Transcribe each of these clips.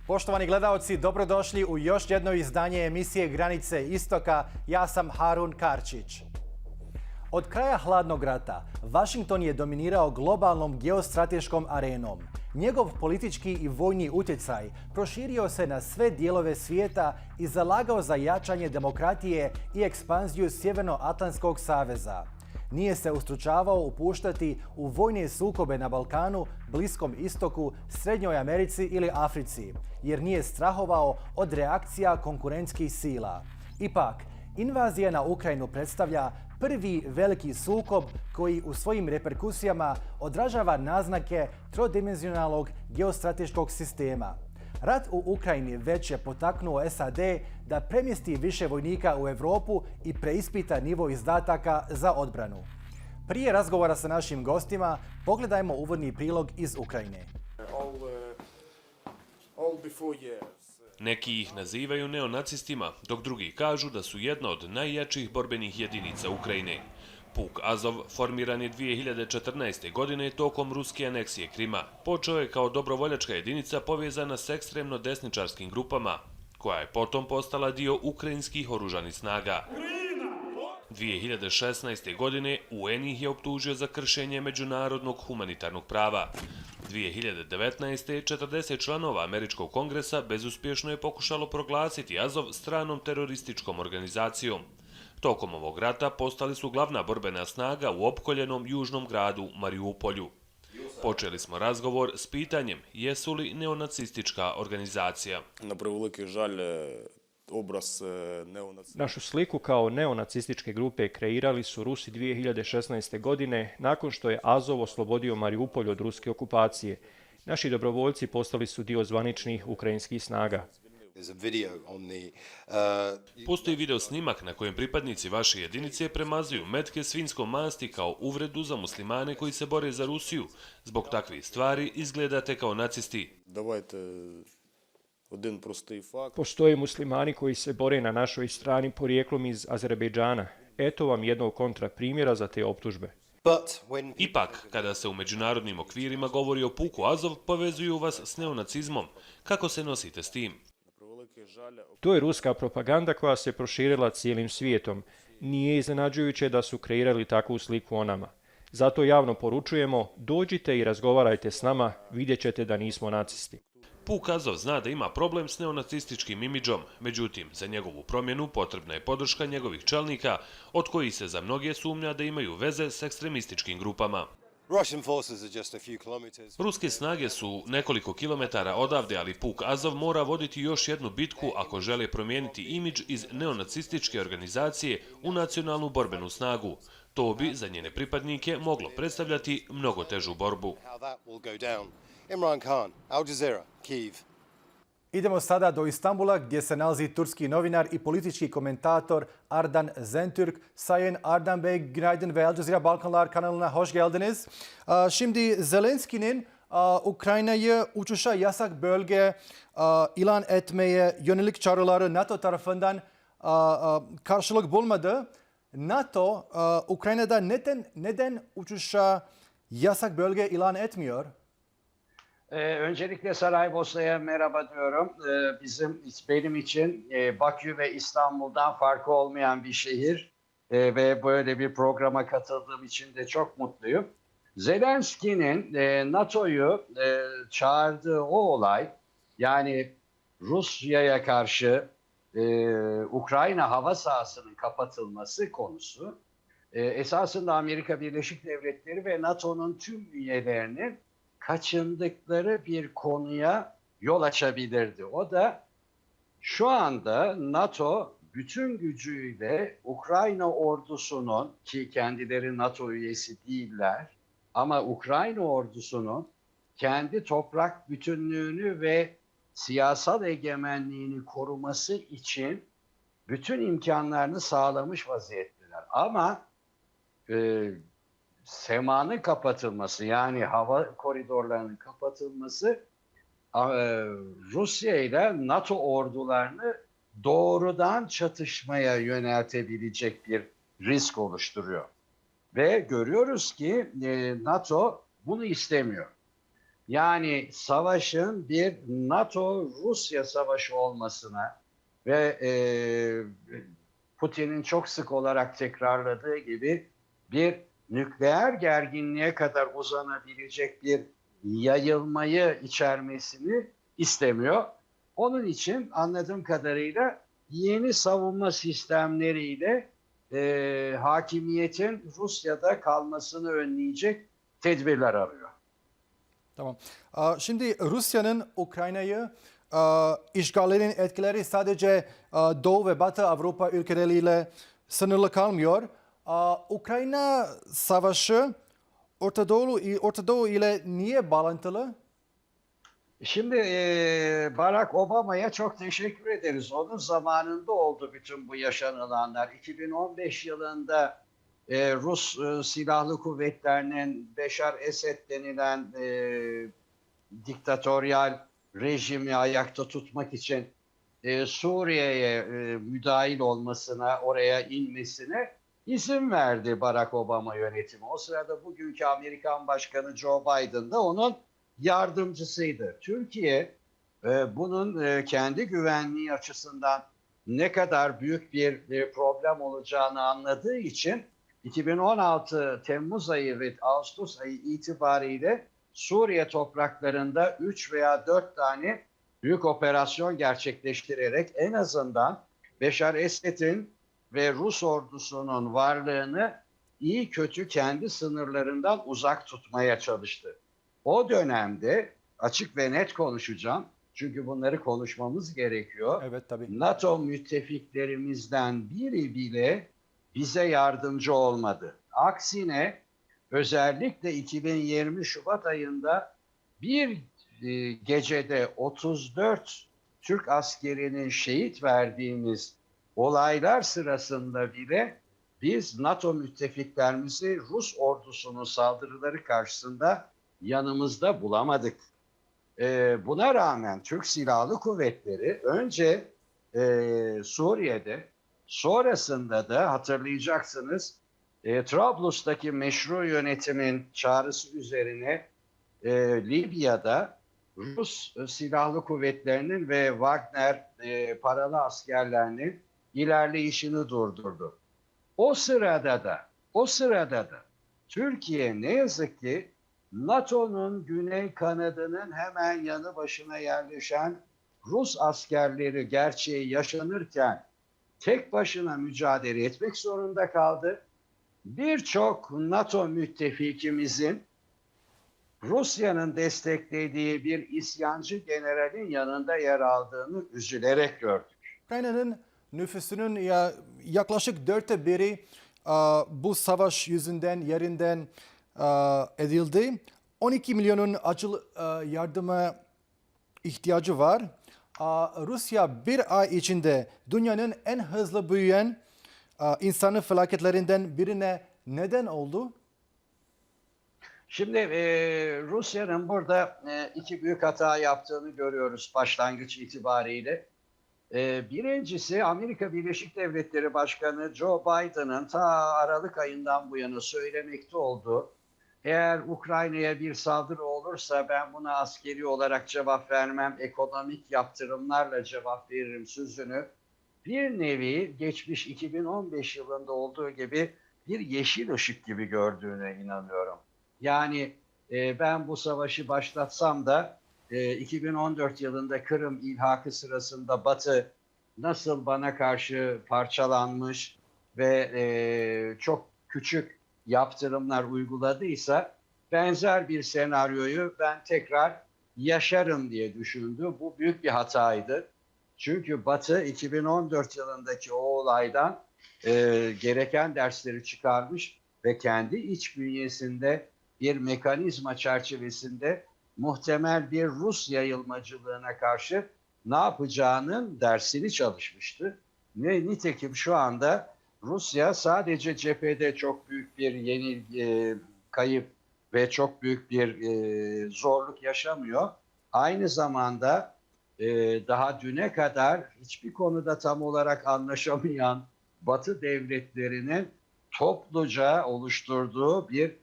Poštovani gledaoci, dobrodošli u još jedno izdanje emisije Granice istoka. Ja sam Harun Karčić. Od kraja hladnog rata, Washington je dominirao globalnom geostrateškom arenom. Njegov politički i vojni utjecaj proširio se na sve dijelove svijeta i zalagao za jačanje demokratije i ekspanziju Sjevernoatlantskog saveza. Nije se ustručavao upuštati u vojne sukobe na Balkanu, Bliskom istoku, Srednjoj Americi ili Africi, jer nije strahovao od reakcija konkurentskih sila. Ipak, invazija na Ukrajinu predstavlja prvi veliki sukob koji u svojim reperkusijama odražava naznake trodimenzionalnog geostrateškog sistema. Rat u Ukrajini već je potaknuo SAD da premjesti više vojnika u Europu i preispita nivo izdataka za odbranu. Prije razgovora sa našim gostima, pogledajmo uvodni prilog iz Ukrajine. Neki ih nazivaju neonacistima, dok drugi kažu da su jedna od najjačih borbenih jedinica Ukrajine. Puk Azov formiran je 2014. godine tokom ruske aneksije Krima. Počeo je kao dobrovoljačka jedinica povezana s ekstremno desničarskim grupama, koja je potom postala dio ukrajinskih oružanih snaga. 2016. godine UN ih je optužio za kršenje međunarodnog humanitarnog prava. 2019. 40 članova Američkog kongresa bezuspješno je pokušalo proglasiti Azov stranom terorističkom organizacijom. Tokom ovog rata postali su glavna borbena snaga u opkoljenom južnom gradu Mariupolju. Počeli smo razgovor s pitanjem jesu li neonacistička organizacija. Na preveliki žalj obraz Našu sliku kao neonacističke grupe kreirali su Rusi 2016. godine nakon što je Azov oslobodio Mariupolj od ruske okupacije. Naši dobrovoljci postali su dio zvaničnih ukrajinskih snaga. Postoji video snimak na kojem pripadnici vaše jedinice premazuju metke svinjskom masti kao uvredu za muslimane koji se bore za Rusiju. Zbog takvih stvari izgledate kao nacisti. Postoje muslimani koji se bore na našoj strani porijeklom iz Azerbejdžana. Eto vam jednog kontraprimjera za te optužbe. Ipak, kada se u međunarodnim okvirima govori o puku Azov, povezuju vas s neonacizmom. Kako se nosite s tim? To je ruska propaganda koja se proširila cijelim svijetom. Nije iznenađujuće da su kreirali takvu sliku o nama. Zato javno poručujemo, dođite i razgovarajte s nama, vidjet ćete da nismo nacisti. Puk Azov zna da ima problem s neonacističkim imidžom, međutim, za njegovu promjenu potrebna je podrška njegovih čelnika, od kojih se za mnoge sumnja da imaju veze s ekstremističkim grupama. Ruske snage su nekoliko kilometara odavde, ali Puk Azov mora voditi još jednu bitku ako žele promijeniti imidž iz neonacističke organizacije u nacionalnu borbenu snagu. To bi za njene pripadnike moglo predstavljati mnogo težu borbu. Idemo sada do Istanbula gdje se nalazi turski novinar i politički komentator Ardan Zentürk. Sayın Ardan Bey, günaydın ve Al Jazeera Balkanlar kanalına hoş geldiniz. Şimdi Zelenski'nin Ukrayna'yı uçuşa yasak bölge ilan etmeye yönelik çağrıları NATO tarafından karşılık bulmadı. NATO Ukrayna'da neden uçuşa yasak bölge ilan etmiyor? Öncelikle Saraybosna'ya merhaba diyorum. Benim için Bakü ve İstanbul'dan farkı olmayan bir şehir ve böyle bir programa katıldığım için de çok mutluyum. Zelenski'nin NATO'yu çağırdığı o olay, yani Rusya'ya karşı Ukrayna hava sahasının kapatılması konusu, esasında Amerika Birleşik Devletleri ve NATO'nun tüm üyelerinin kaçındıkları bir konuya yol açabilirdi. O da şu anda NATO bütün gücüyle Ukrayna ordusunun, ki kendileri NATO üyesi değiller, ama Ukrayna ordusunun kendi toprak bütünlüğünü ve siyasal egemenliğini koruması için bütün imkanlarını sağlamış vaziyetteler. Ama semanın kapatılması, yani hava koridorlarının kapatılması Rusya ile NATO ordularını doğrudan çatışmaya yöneltebilecek bir risk oluşturuyor. Ve görüyoruz ki NATO bunu istemiyor. Yani savaşın bir NATO-Rusya savaşı olmasına ve Putin'in çok sık olarak tekrarladığı gibi bir nükleer gerginliğe kadar uzanabilecek bir yayılmayı içermesini istemiyor. Onun için anladığım kadarıyla yeni savunma sistemleriyle hakimiyetin Rusya'da kalmasını önleyecek tedbirler arıyor. Tamam. Şimdi Rusya'nın Ukrayna'yı işgalinin etkileri sadece Doğu ve Batı Avrupa ülkeleriyle sınırlı kalmıyor. Ukrayna Savaşı Orta Doğu ile niye bağlantılı? Şimdi Barack Obama'ya çok teşekkür ederiz. Onun zamanında oldu bütün bu yaşanılanlar. 2015 yılında Rus Silahlı Kuvvetleri'nin Beşar Esed denilen diktatöryal rejimi ayakta tutmak için Suriye'ye müdahil olmasına, oraya inmesine izin verdi Barack Obama yönetimi. O sırada bugünkü Amerikan Başkanı Joe Biden da onun yardımcısıydı. Türkiye bunun kendi güvenliği açısından ne kadar büyük bir problem olacağını anladığı için 2016 Temmuz ayı ve Ağustos ayı itibariyle Suriye topraklarında 3 veya 4 tane büyük operasyon gerçekleştirerek en azından Beşar Esed'in ve Rus ordusunun varlığını iyi kötü kendi sınırlarından uzak tutmaya çalıştı. O dönemde açık ve net konuşacağım. Çünkü bunları konuşmamız gerekiyor. Evet, tabii. NATO müttefiklerimizden biri bile bize yardımcı olmadı. Aksine özellikle 2020 Şubat ayında bir gecede 34 Türk askerinin şehit verdiğimiz olaylar sırasında bile biz NATO müttefiklerimizi Rus ordusunun saldırıları karşısında yanımızda bulamadık. Buna rağmen Türk Silahlı Kuvvetleri önce Suriye'de, sonrasında da hatırlayacaksınız Trablus'taki meşru yönetimin çağrısı üzerine Libya'da Rus Silahlı Kuvvetleri'nin ve Wagner paralı askerlerinin ilerleyişini durdurdu. O sırada da Türkiye ne yazık ki NATO'nun güney kanadının hemen yanı başına yerleşen Rus askerleri gerçeği yaşanırken tek başına mücadele etmek zorunda kaldı. Birçok NATO müttefikimizin Rusya'nın desteklediği bir isyancı generalin yanında yer aldığını üzülerek gördük. Ukrayna'nın nüfusunun yaklaşık 1/4 bu savaş yüzünden yerinden edildi. 12 milyonun acil yardıma ihtiyacı var. Rusya bir ay içinde dünyanın en hızlı büyüyen insanı felaketlerinden birine neden oldu? Şimdi Rusya'nın burada iki büyük hata yaptığını görüyoruz başlangıç itibariyle. Birincisi Amerika Birleşik Devletleri Başkanı Joe Biden'ın ta Aralık ayından bu yana söylemekte olduğu, eğer Ukrayna'ya bir saldırı olursa ben buna askeri olarak cevap vermem, ekonomik yaptırımlarla cevap veririm sözünü bir nevi geçmiş 2015 yılında olduğu gibi bir yeşil ışık gibi gördüğüne inanıyorum. Yani ben bu savaşı başlatsam da 2014 yılında Kırım ilhakı sırasında Batı nasıl bana karşı parçalanmış ve çok küçük yaptırımlar uyguladıysa benzer bir senaryoyu ben tekrar yaşarım diye düşündü. Bu büyük bir hataydı. Çünkü Batı 2014 yılındaki o olaydan gereken dersleri çıkarmış ve kendi iç bünyesinde bir mekanizma çerçevesinde muhtemel bir Rus yayılmacılığına karşı ne yapacağının dersini çalışmıştı. Nitekim şu anda Rusya sadece cephede çok büyük bir kayıp ve çok büyük bir zorluk yaşamıyor. Aynı zamanda daha düne kadar hiçbir konuda tam olarak anlaşamayan Batı devletlerinin topluca oluşturduğu bir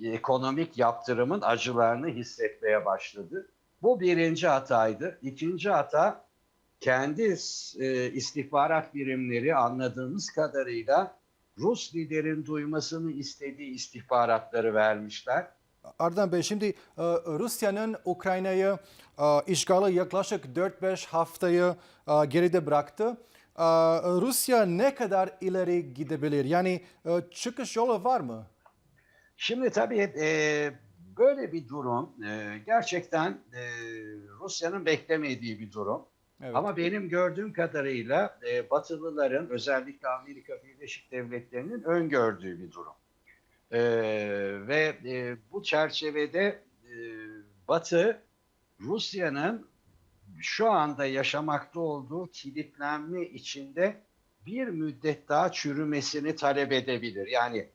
ekonomik yaptırımın acılarını hissetmeye başladı. Bu birinci hataydı. İkinci hata, kendi istihbarat birimleri anladığımız kadarıyla Rus liderin duymasını istediği istihbaratları vermişler. Ardan Bey, şimdi Rusya'nın Ukrayna'yı işgali yaklaşık 4-5 haftayı geride bıraktı. Rusya ne kadar ileri gidebilir? Yani çıkış yolu var mı? Şimdi tabii böyle bir durum gerçekten Rusya'nın beklemediği bir durum. Evet. Ama benim gördüğüm kadarıyla Batılıların, özellikle Amerika Birleşik Devletleri'nin öngördüğü bir durum. Ve bu çerçevede Batı, Rusya'nın şu anda yaşamakta olduğu kilitlenme içinde bir müddet daha çürümesini talep edebilir. Yani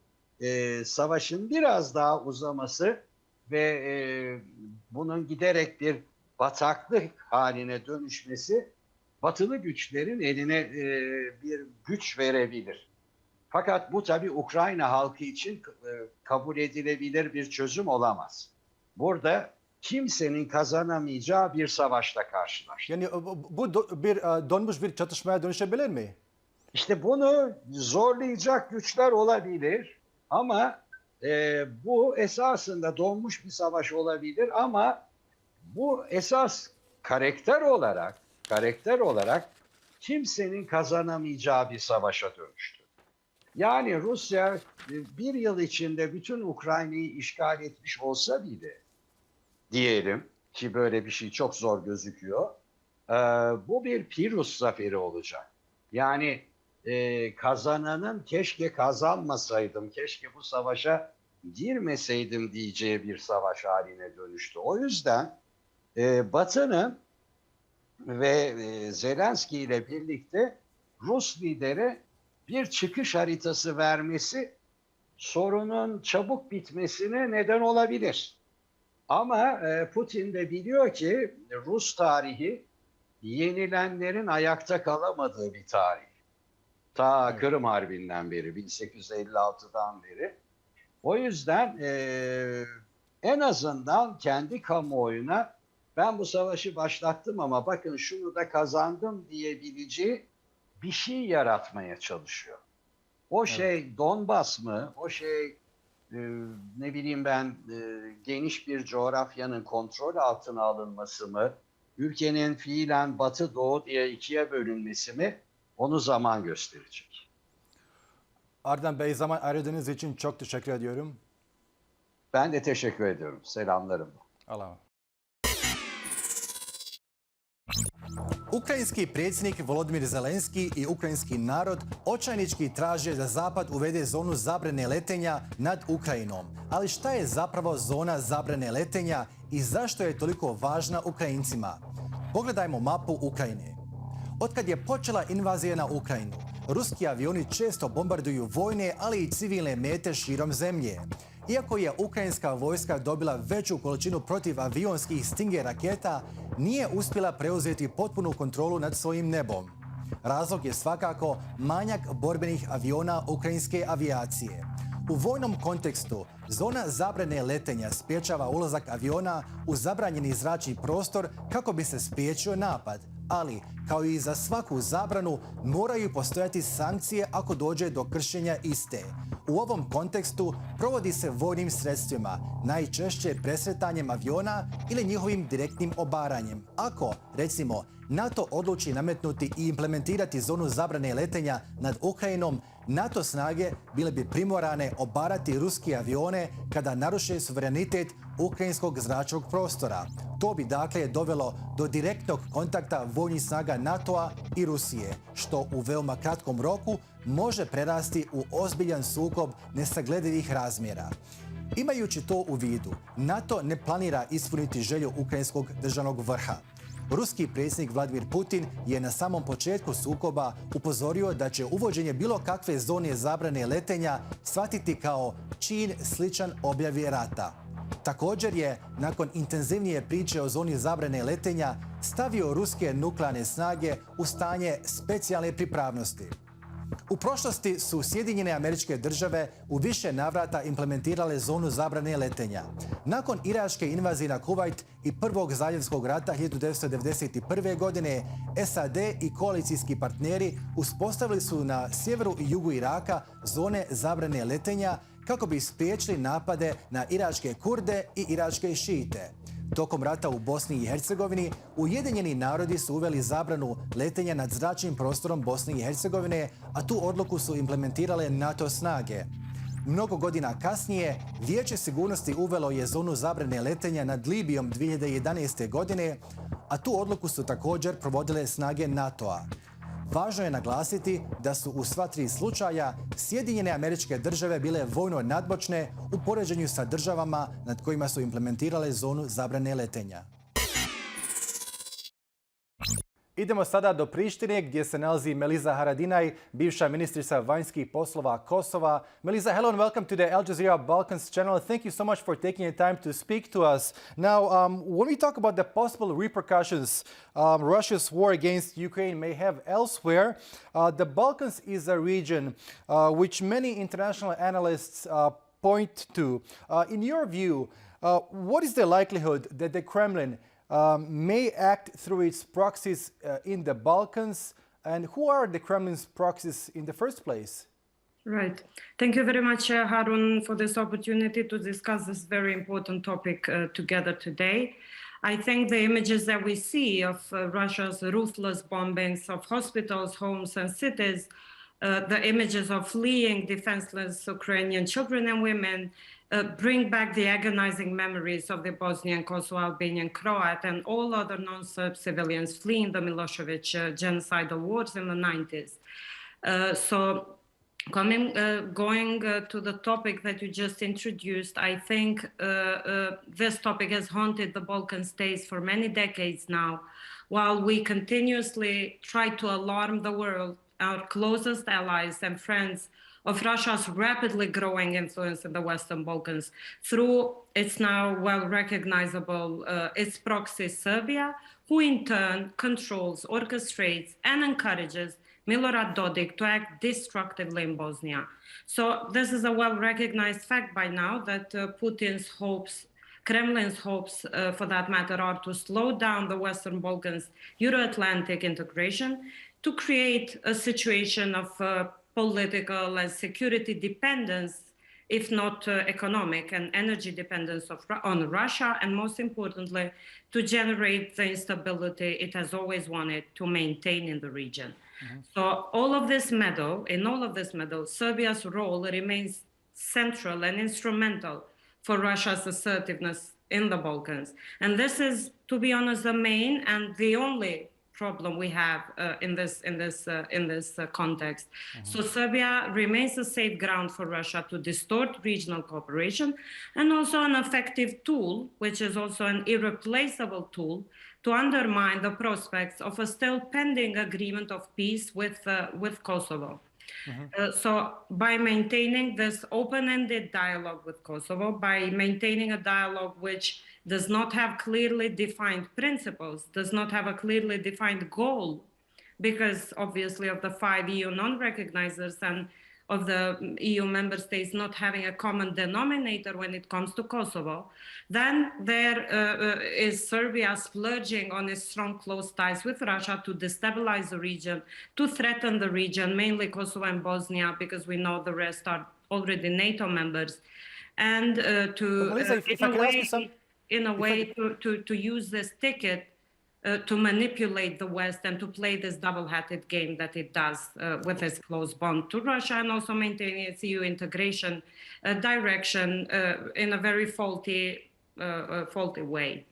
savaşın biraz daha uzaması ve bunun giderek bir bataklık haline dönüşmesi batılı güçlerin eline bir güç verebilir. Fakat bu tabii Ukrayna halkı için kabul edilebilir bir çözüm olamaz. Burada kimsenin kazanamayacağı bir savaşla karşılaştık. Yani bu donmuş bir çatışmaya dönüşebilir mi? İşte bunu zorlayacak güçler olabilir ama bu esasında donmuş bir savaş olabilir ama bu esas karakter olarak kimsenin kazanamayacağı bir savaşa dönüştü. Yani Rusya bir yıl içinde bütün Ukrayna'yı işgal etmiş olsa bile, diyelim ki böyle bir şey çok zor gözüküyor, bu bir Pirus zaferi olacak. Yani kazananın keşke kazanmasaydım, keşke bu savaşa girmeseydim diyeceği bir savaş haline dönüştü. O yüzden Batı'nın ve Zelenski ile birlikte Rus lidere bir çıkış haritası vermesi sorunun çabuk bitmesine neden olabilir. Ama Putin de biliyor ki Rus tarihi yenilenlerin ayakta kalamadığı bir tarih. Ta Kırım Harbi'nden beri, 1856'dan beri. O yüzden en azından kendi kamuoyuna ben bu savaşı başlattım ama bakın şunu da kazandım diyebileceği bir şey yaratmaya çalışıyor. O şey Donbas mı? O şey ne bileyim ben geniş bir coğrafyanın kontrol altına alınması mı? Ülkenin fiilen batı doğu diye ikiye bölünmesi mi? Onu zaman gösterecek. Ardan Bey, zaman ayırdığınız için çok teşekkür ediyorum. Ben de teşekkür ediyorum. Selamlarım. Hvala. Ukrajinski predsjednik Volodymyr Zelenski i ukrajinski narod očajnički traže da Zapad uvede zonu zabrane letenja nad Ukrajinom. Ali šta je zapravo zona zabrane letenja i zašto je toliko važna Ukrajincima? Pogledajmo mapu Ukrajine. Otkad je počela invazija na Ukrajinu, ruski avioni često bombarduju vojne, ali i civilne mete širom zemlje. Iako je ukrajinska vojska dobila veću količinu protivavionskih Stinger raketa, nije uspjela preuzeti potpunu kontrolu nad svojim nebom. Razlog je svakako manjak borbenih aviona ukrajinske avijacije. U vojnom kontekstu, zona zabrane letenja sprječava ulazak aviona u zabranjeni zračni prostor kako bi se spriječio napad. Ali, kao i za svaku zabranu, moraju postojati sankcije ako dođe do kršenja iste. U ovom kontekstu provodi se vojnim sredstvima, najčešće presretanjem aviona ili njihovim direktnim obaranjem. Ako, recimo, NATO odluči nametnuti i implementirati zonu zabrane letenja nad Ukrajinom, NATO snage bile bi primorane obarati ruske avione kada naruše suverenitet ukrajinskog zračnog prostora. To bi dakle dovelo do direktnog kontakta vojnih snaga NATO-a i Rusije, što u veoma kratkom roku može prerasti u ozbiljan sukob nesagledivih razmjera. Imajući to u vidu, NATO ne planira ispuniti želju ukrajinskog državnog vrha. Ruski predsjednik Vladimir Putin je na samom početku sukoba upozorio da će uvođenje bilo kakve zone zabrane letenja shvatiti kao čin sličan objavi rata. Također je, nakon intenzivnije priče o zoni zabrane letenja, stavio ruske nuklearne snage u stanje specijalne pripravnosti. U prošlosti su Sjedinjene Američke Države u više navrata implementirale zonu zabrane letenja. Nakon iračke invazije na Kuvajt i Prvog zaljevskog rata 1991. godine, SAD i koalicijski partneri uspostavili su na sjeveru i jugu Iraka zone zabrane letenja kako bi spriječili napade na iračke Kurde i iračke Šiite. Tokom rata u Bosni i Hercegovini, Ujedinjeni narodi su uveli zabranu letenja nad zračnim prostorom Bosne i Hercegovine, a tu odluku su implementirale NATO snage. Mnogo godina kasnije, Vijeće sigurnosti uvelo je zonu zabrane letenja nad Libijom 2011. godine, a tu odluku su također provodile snage NATO-a. Važno je naglasiti da su u sva tri slučaja Sjedinjene Američke Države bile vojno nadmoćne u poređenju sa državama nad kojima su implementirale zonu zabrane letenja. Idemo sada do Prištine gdje se nalazi Meliza Haradinaj, bivša ministrica vanjskih poslova Kosova. Meliza, hello and welcome to the Al Jazeera Balkans channel. Thank you so much for taking the time to speak to us. Now, when we talk about the possible repercussions Russia's war against Ukraine may have elsewhere, the Balkans is a region which many international analysts point to. In your view, what is the likelihood that the Kremlin may act through its proxies in the Balkans, and who are the Kremlin's proxies in the first place? Right. Thank you very much, Harun, for this opportunity to discuss this very important topic together today. I think the images that we see of Russia's ruthless bombings of hospitals, homes, and cities, the images of fleeing defenseless Ukrainian children and women, bring back the agonizing memories of the Bosnian, Kosovo, Albanian, Croat, and all other non-Serb civilians fleeing the Milosevic genocidal wars in the 90s. Going to the topic that you just introduced, I think this topic has haunted the Balkan states for many decades now, while we continuously try to alarm the world, our closest allies and friends, of Russia's rapidly growing influence in the Western Balkans through its now well-recognizable its proxy Serbia, who in turn controls, orchestrates, and encourages Milorad Dodik to act destructively in Bosnia. So this is a well-recognized fact by now that Putin's hopes, Kremlin's hopes, for that matter, are to slow down the Western Balkans' Euro-Atlantic integration, to create a situation of political and security dependence, if not economic and energy dependence on Russia, and most importantly, to generate the instability it has always wanted to maintain in the region. Mm-hmm. So in all of this meadow, Serbia's role remains central and instrumental for Russia's assertiveness in the Balkans. And this is, to be honest, the main and the only problem we have in this context. Mm-hmm. So Serbia remains a safe ground for Russia to distort regional cooperation, and also an effective tool, which is also an irreplaceable tool, to undermine the prospects of a still pending agreement of peace with Kosovo. Mm-hmm. So by maintaining this open-ended dialogue with Kosovo, by maintaining a dialogue which does not have clearly defined principles, does not have a clearly defined goal, because obviously of the 5 EU non-recognizers and of the EU member states not having a common denominator when it comes to Kosovo, then there is Serbia splurging on its strong close ties with Russia to destabilize the region, to threaten the region, mainly Kosovo and Bosnia, because we know the rest are already NATO members, and to use this ticket to manipulate the West and to play this double-hatted game that it does with its close bond to Russia, and also maintaining its EU integration direction in a very faulty way.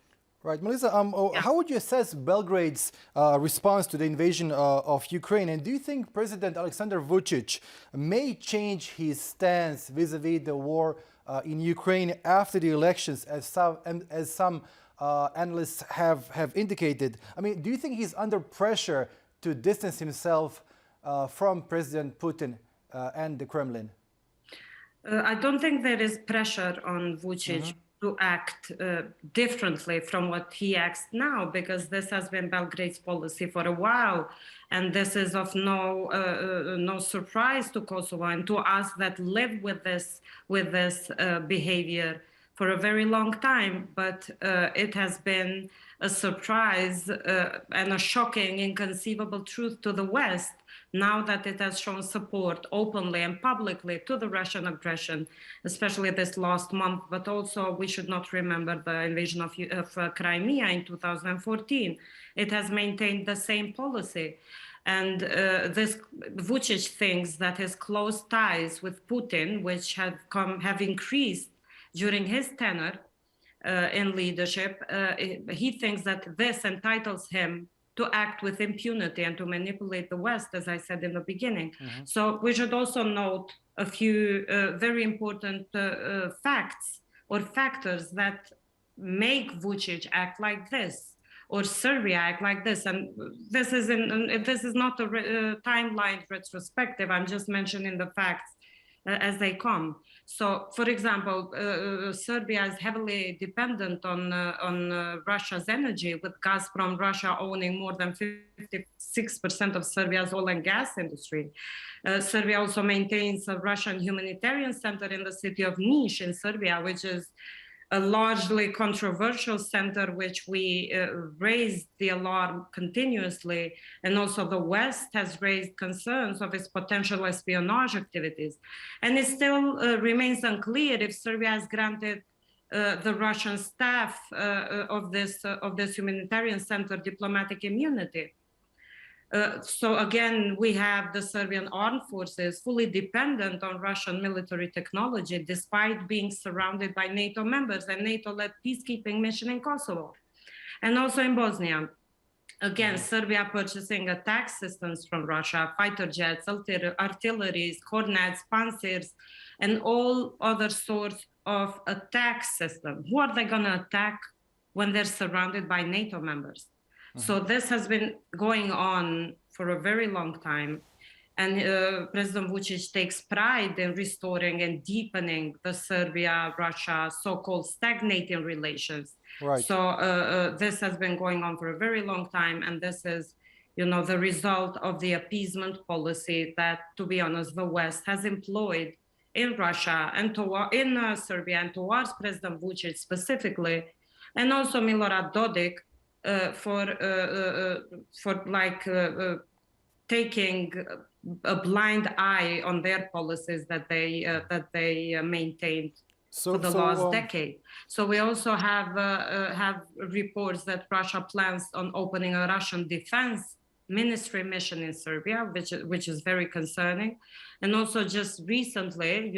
Right, Meliza, how would you assess Belgrade's response to the invasion of Ukraine? And do you think President Alexander Vučić may change his stance vis-a-vis the war in Ukraine after the elections, as some analysts have indicated? I mean, do you think he's under pressure to distance himself from President Putin and the Kremlin? I don't think there is pressure on Vučić to act differently from what he acts now, because this has been Belgrade's policy for a while, and this is of no surprise to Kosovo and to us that live with this behavior for a very long time. But it has been a surprise and a shocking, inconceivable truth to the West, now that it has shown support openly and publicly to the Russian aggression, especially this last month. But also, we should not remember the invasion of Crimea in 2014. It has maintained the same policy. And this Vučić thinks that his close ties with Putin, which have increased during his tenure in leadership, he thinks that this entitles him to act with impunity and to manipulate the West, as I said in the beginning. Mm-hmm. So we should also note a few very important facts or factors that make Vučić act like this, or Serbia act like this. And this is not a timeline retrospective. I'm just mentioning the facts as they come. So, for example, Serbia is heavily dependent on Russia's energy, with Gazprom Russia owning more than 56% of Serbia's oil and gas industry. Serbia also maintains a Russian humanitarian center in the city of Niš in Serbia, which is a largely controversial center, which we raised the alarm continuously. And also the West has raised concerns of its potential espionage activities. And it still remains unclear if Serbia has granted the Russian staff of this humanitarian center diplomatic immunity. So again, we have the Serbian armed forces fully dependent on Russian military technology, despite being surrounded by NATO members and NATO-led peacekeeping mission in Kosovo. And also in Bosnia, again, Serbia purchasing attack systems from Russia, fighter jets, artilleries, Hornets, Pansirs, and all other sorts of attack systems. Who are they going to attack when they're surrounded by NATO members? So this has been going on for a very long time. And President Vučić takes pride in restoring and deepening the Serbia-Russia so-called stagnating relations. Right. So this has been going on for a very long time. And this is, the result of the appeasement policy that, to be honest, the West has employed in Russia and in Serbia and towards President Vučić specifically, and also Milorad Dodik, for taking a blind eye on their policies that they maintained for the last decade. So we also have reports that Russia plans on opening a Russian defense ministry mission in Serbia, which is very concerning. And also just recently,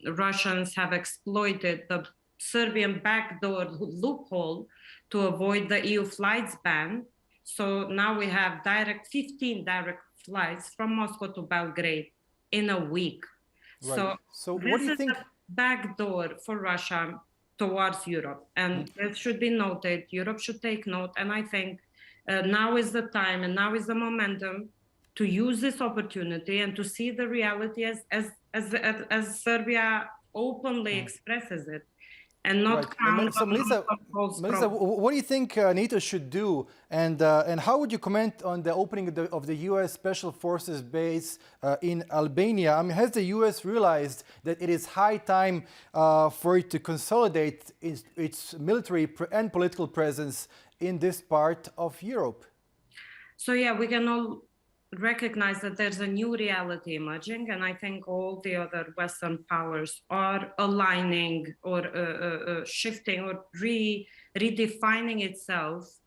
Russians have exploited the Serbian backdoor loophole to avoid the EU flights ban. So now we have 15 direct flights from Moscow to Belgrade in a week. Right. So this what do you is think? a backdoor for Russia towards Europe. And it should be noted, Europe should take note. And I think now is the time and now is the momentum to use this opportunity and to see the reality as Serbia openly expresses it. And not count so Meliza, what do you think NATO should do, and how would you comment on the opening of the U.S. Special Forces base in Albania? I mean, has the U.S. realized that it is high time for it to consolidate its military and political presence in this part of Europe? So yeah, we can all recognize that there's a new reality emerging, and I think all the other Western powers are aligning or shifting or redefining itself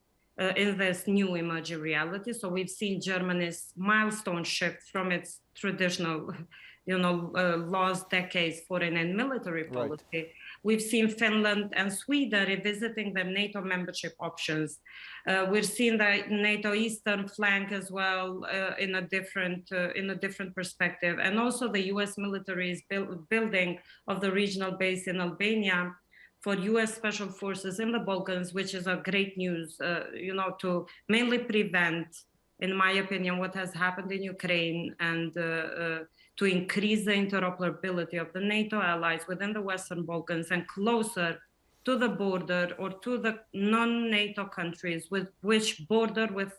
in this new emerging reality. So we've seen Germany's milestone shift from its traditional, last decades foreign and military policy. Right. We've seen Finland and Sweden revisiting their NATO membership options. We're seeing the NATO eastern flank as well in a different perspective, and also the U.S. military is building of the regional base in Albania for U.S. Special Forces in the Balkans, which is a great news, to mainly prevent in my opinion, what has happened in Ukraine and to increase the interoperability of the NATO allies within the Western Balkans and closer to the border or to the non-NATO countries with which border with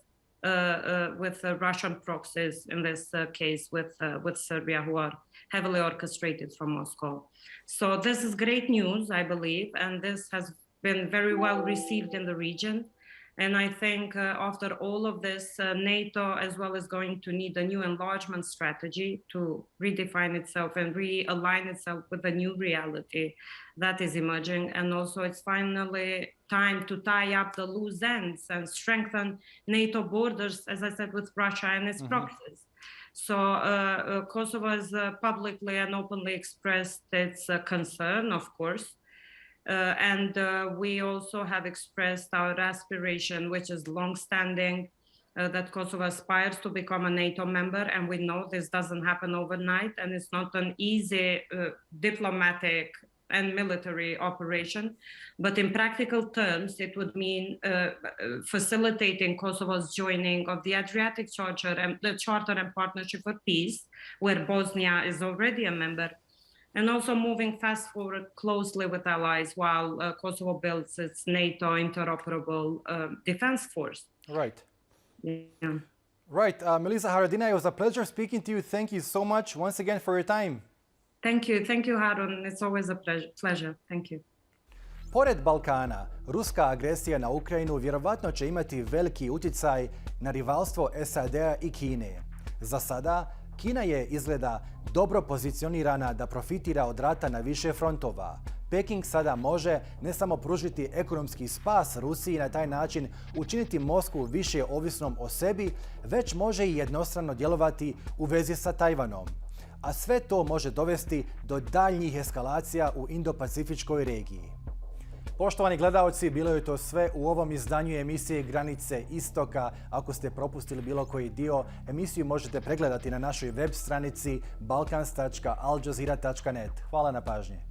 Russian proxies, in this case with Serbia, who are heavily orchestrated from Moscow. So this is great news, I believe, and this has been very well received in the region. And I think after all of this, NATO as well is going to need a new enlargement strategy to redefine itself and realign itself with the new reality that is emerging. And also it's finally time to tie up the loose ends and strengthen NATO borders, as I said, with Russia and its proxies. So Kosovo has publicly and openly expressed its concern, of course. And we also have expressed our aspiration, which is long-standing, that Kosovo aspires to become a NATO member. And we know this doesn't happen overnight, and it's not an easy diplomatic and military operation. But in practical terms, it would mean facilitating Kosovo's joining of the Adriatic Charter and the Charter and Partnership for Peace, where Bosnia is already a member, and also moving fast forward closely with allies while Kosovo builds its NATO interoperable defense force. Right. Yeah. Right. Meliza Haradinaj, it was a pleasure speaking to you. Thank you so much once again for your time. Thank you. Thank you, Harun. It's always a pleasure. Thank you. Pored Balkana, ruska agresija na Ukrajinu vjerovatno će imati veliki utjecaj na rivalstvo SAD-a i Kine. Za sada, Kina je izgleda dobro pozicionirana da profitira od rata na više frontova. Peking sada može ne samo pružiti ekonomski spas Rusiji i na taj način učiniti Moskvu više ovisnom o sebi, već može i jednostrano djelovati u vezi sa Tajvanom. A sve to može dovesti do daljnjih eskalacija u Indo-Pacifičkoj regiji. Poštovani gledaoci, bilo je to sve u ovom izdanju emisije Granice istoka. Ako ste propustili bilo koji dio, emisiju možete pregledati na našoj web stranici balkans.aljazeera.net. Hvala na pažnji.